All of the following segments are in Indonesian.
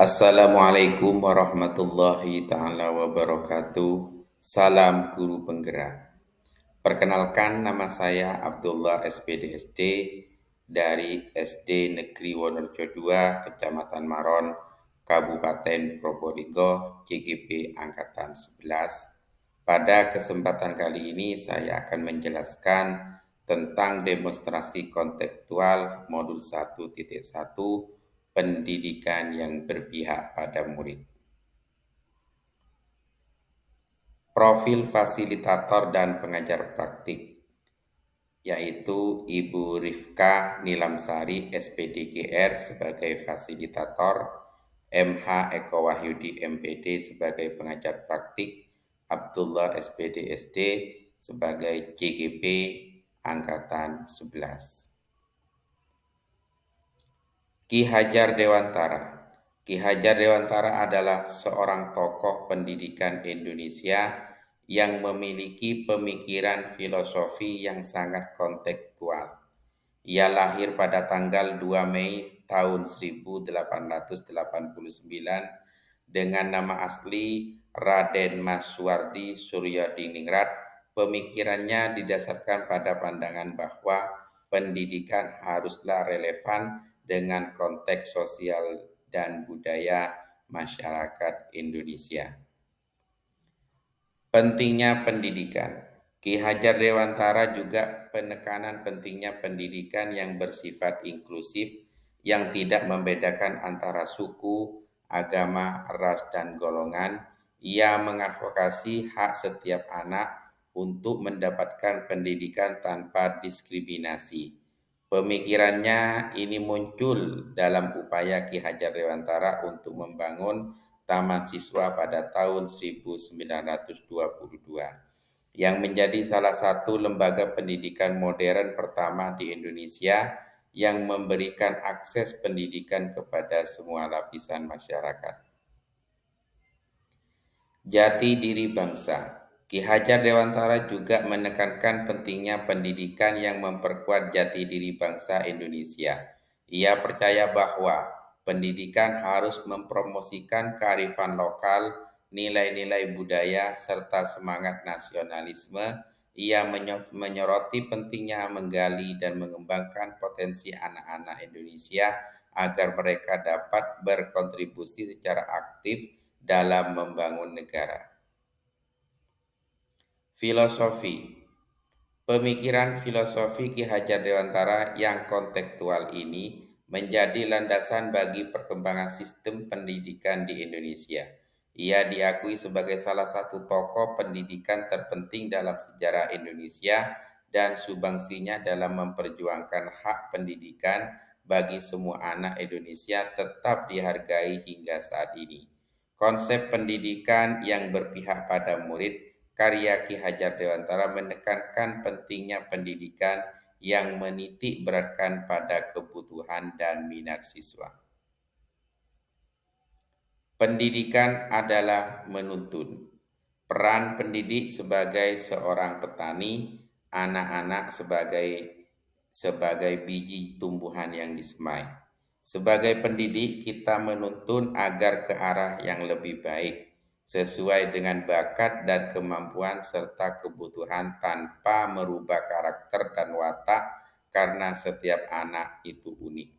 Assalamualaikum warahmatullahi ta'ala wabarakatuh. Salam guru penggerak. Perkenalkan, nama saya Abdullah SPDSD dari SD Negeri Wonorejo 2, Kecamatan Maron, Kabupaten Probolinggo, CGP Angkatan 11. Pada kesempatan kali ini saya akan menjelaskan tentang demonstrasi kontekstual modul 1.1 pendidikan yang berpihak pada murid. Profil fasilitator dan pengajar praktik, yaitu Ibu Rifka Nilamsari SPDGR sebagai fasilitator, MH Eko Wahyudi MPD sebagai pengajar praktik, Abdullah SPDSD sebagai CGP Angkatan 11. Ki Hajar Dewantara. Ki Hajar Dewantara adalah seorang tokoh pendidikan Indonesia yang memiliki pemikiran filosofi yang sangat kontekstual. Ia lahir pada tanggal 2 Mei tahun 1889 dengan nama asli Raden Mas Suwardi Suryodiningrat. Pemikirannya didasarkan pada pandangan bahwa pendidikan haruslah relevan dengan konteks sosial dan budaya masyarakat Indonesia. Pentingnya pendidikan. Ki Hajar Dewantara juga penekanan pentingnya pendidikan yang bersifat inklusif, yang tidak membedakan antara suku, agama, ras, dan golongan. Ia mengadvokasi hak setiap anak untuk mendapatkan pendidikan tanpa diskriminasi. Pemikirannya ini muncul dalam upaya Ki Hajar Dewantara untuk membangun Taman Siswa pada tahun 1922 yang menjadi salah satu lembaga pendidikan modern pertama di Indonesia yang memberikan akses pendidikan kepada semua lapisan masyarakat. Jati diri bangsa. Ki Hajar Dewantara juga menekankan pentingnya pendidikan yang memperkuat jati diri bangsa Indonesia. Ia percaya bahwa pendidikan harus mempromosikan kearifan lokal, nilai-nilai budaya, serta semangat nasionalisme. Ia menyoroti pentingnya menggali dan mengembangkan potensi anak-anak Indonesia agar mereka dapat berkontribusi secara aktif dalam membangun negara. Filosofi. Pemikiran filosofi Ki Hajar Dewantara yang kontekstual ini menjadi landasan bagi perkembangan sistem pendidikan di Indonesia. Ia diakui sebagai salah satu tokoh pendidikan terpenting dalam sejarah Indonesia dan sumbangsinya dalam memperjuangkan hak pendidikan bagi semua anak Indonesia tetap dihargai hingga saat ini. Konsep pendidikan yang berpihak pada murid, karya Ki Hajar Dewantara menekankan pentingnya pendidikan yang menitik beratkan pada kebutuhan dan minat siswa. Pendidikan adalah menuntun. Peran pendidik sebagai seorang petani, anak-anak sebagai biji tumbuhan yang disemai. Sebagai pendidik, kita menuntun agar ke arah yang lebih baik, sesuai dengan bakat dan kemampuan serta kebutuhan tanpa merubah karakter dan watak karena setiap anak itu unik.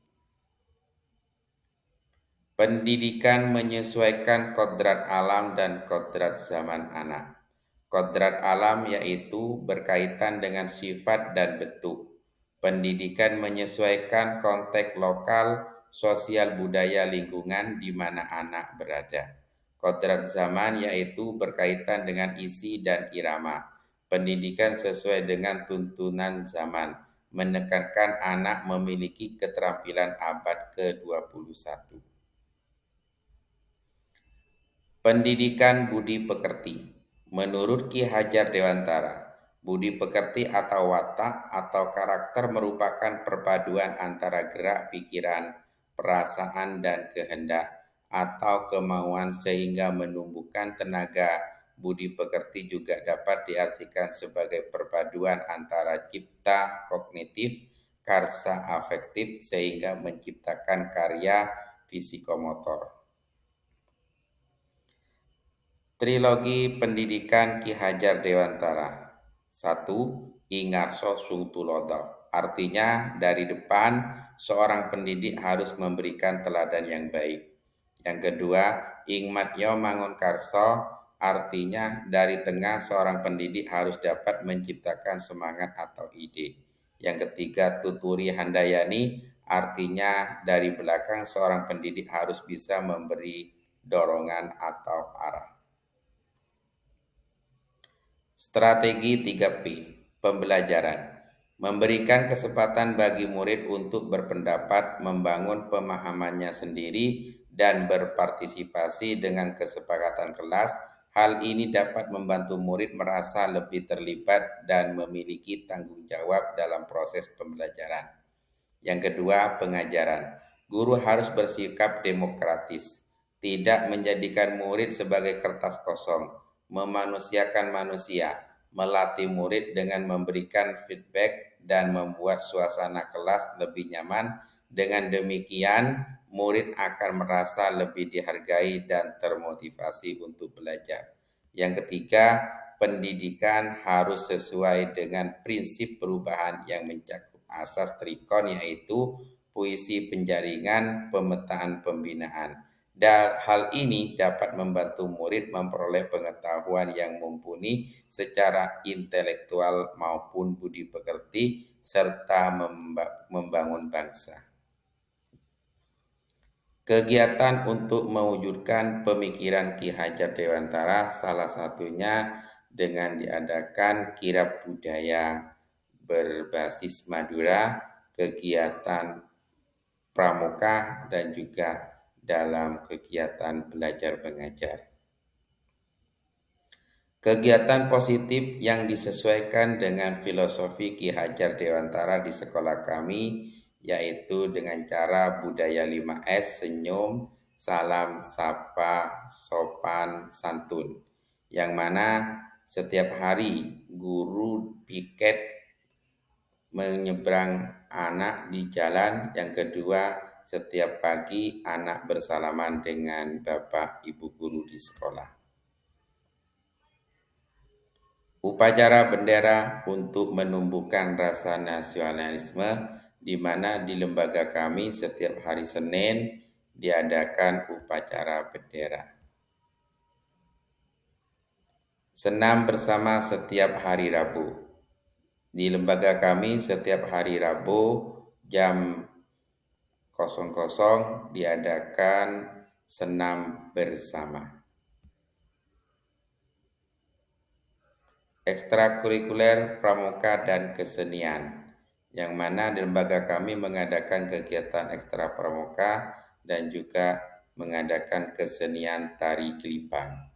Pendidikan menyesuaikan kodrat alam dan kodrat zaman anak. Kodrat alam yaitu berkaitan dengan sifat dan bentuk. Pendidikan menyesuaikan konteks lokal, sosial budaya lingkungan di mana anak berada. Kodrat zaman yaitu berkaitan dengan isi dan irama. Pendidikan sesuai dengan tuntunan zaman, menekankan anak memiliki keterampilan abad ke-21. Pendidikan budi pekerti. Menurut Ki Hajar Dewantara, budi pekerti atau watak atau karakter merupakan perpaduan antara gerak pikiran, perasaan, dan kehendak atau kemauan sehingga menumbuhkan tenaga. Budi pekerti juga dapat diartikan sebagai perpaduan antara cipta kognitif, karsa afektif sehingga menciptakan karya fisikomotor. Trilogi Pendidikan Ki Hajar Dewantara. Satu, Ingarso Sungtulodo. Artinya dari depan seorang pendidik harus memberikan teladan yang baik. Yang kedua, Ingmatyo Mangun Karso. Artinya dari tengah seorang pendidik harus dapat menciptakan semangat atau ide. Yang ketiga, Tuturi Handayani. Artinya dari belakang seorang pendidik harus bisa memberi dorongan atau arah. Strategi 3P, pembelajaran. Memberikan kesempatan bagi murid untuk berpendapat, membangun pemahamannya sendiri, dan berpartisipasi dengan kesepakatan kelas. Hal ini dapat membantu murid merasa lebih terlibat dan memiliki tanggung jawab dalam proses pembelajaran. Yang kedua, pengajaran. Guru harus bersikap demokratis, tidak menjadikan murid sebagai kertas kosong, memanusiakan manusia, melatih murid dengan memberikan feedback dan membuat suasana kelas lebih nyaman. Dengan demikian, murid akan merasa lebih dihargai dan termotivasi untuk belajar. Yang ketiga, pendidikan harus sesuai dengan prinsip perubahan yang mencakup asas trikon, yaitu puisi penjaringan, pemetaan pembinaan. Dan hal ini dapat membantu murid memperoleh pengetahuan yang mumpuni secara intelektual maupun budi pekerti serta membangun bangsa. Kegiatan untuk mewujudkan pemikiran Ki Hajar Dewantara salah satunya dengan diadakan kirab budaya berbasis Madura, kegiatan pramuka, dan juga dalam kegiatan belajar mengajar. Kegiatan positif yang disesuaikan dengan filosofi Ki Hajar Dewantara di sekolah kami yaitu dengan cara budaya 5S, senyum, salam, sapa, sopan, santun. Yang mana setiap hari guru piket menyeberang anak di jalan. Yang kedua, setiap pagi anak bersalaman dengan bapak ibu guru di sekolah. Upacara bendera untuk menumbuhkan rasa nasionalisme, di mana di lembaga kami setiap hari Senin diadakan upacara bendera. Senam bersama setiap hari Rabu. Di lembaga kami setiap hari Rabu jam 00 diadakan senam bersama. Ekstrakurikuler pramuka dan kesenian, yang mana di lembaga kami mengadakan kegiatan ekstra pramuka dan juga mengadakan kesenian tari kelipang.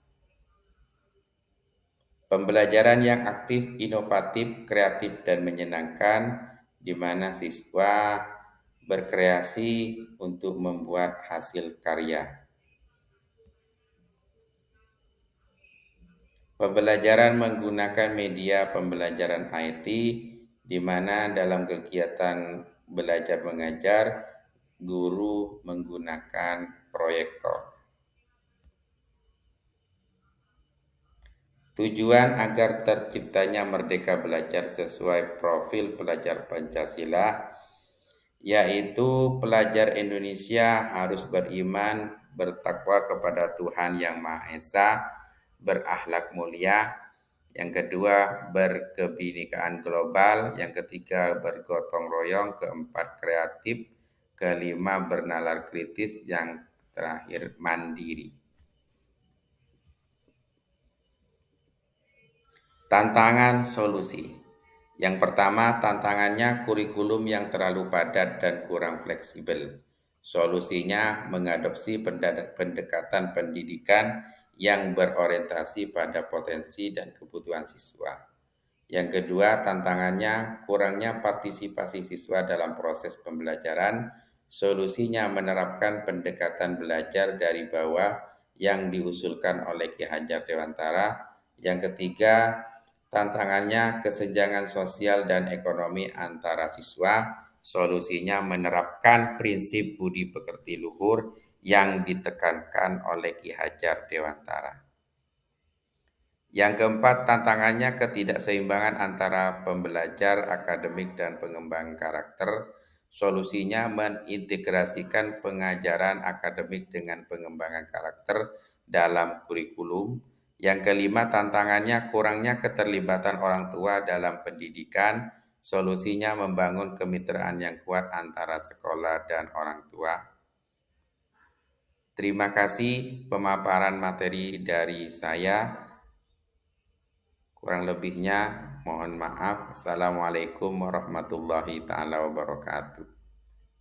Pembelajaran yang aktif, inovatif, kreatif, dan menyenangkan, di mana siswa berkreasi untuk membuat hasil karya. Pembelajaran menggunakan media pembelajaran IT, di mana dalam kegiatan belajar mengajar, guru menggunakan proyektor. Tujuan agar terciptanya Merdeka Belajar sesuai profil pelajar Pancasila, yaitu pelajar Indonesia harus beriman, bertakwa kepada Tuhan Yang Maha Esa, berakhlak mulia. Yang kedua, berkebinekaan global. Yang ketiga, bergotong royong. Keempat, kreatif. Kelima, bernalar kritis. Yang terakhir, mandiri. Tantangan solusi. Yang pertama, tantangannya kurikulum yang terlalu padat dan kurang fleksibel. Solusinya mengadopsi pendekatan pendidikan yang berorientasi pada potensi dan kebutuhan siswa. Yang kedua, tantangannya kurangnya partisipasi siswa dalam proses pembelajaran. Solusinya menerapkan pendekatan belajar dari bawah yang diusulkan oleh Ki Hajar Dewantara. Yang ketiga, tantangannya kesenjangan sosial dan ekonomi antara siswa. Solusinya menerapkan prinsip budi pekerti luhur yang ditekankan oleh Ki Hajar Dewantara. Yang keempat, tantangannya ketidakseimbangan antara pembelajar, akademik, dan pengembang karakter. Solusinya mengintegrasikan pengajaran akademik dengan pengembangan karakter dalam kurikulum. Yang kelima, tantangannya kurangnya keterlibatan orang tua dalam pendidikan. Solusinya membangun kemitraan yang kuat antara sekolah dan orang tua. Terima kasih pemaparan materi dari saya. Kurang lebihnya mohon maaf. Assalamualaikum warahmatullahi taala wabarakatuh.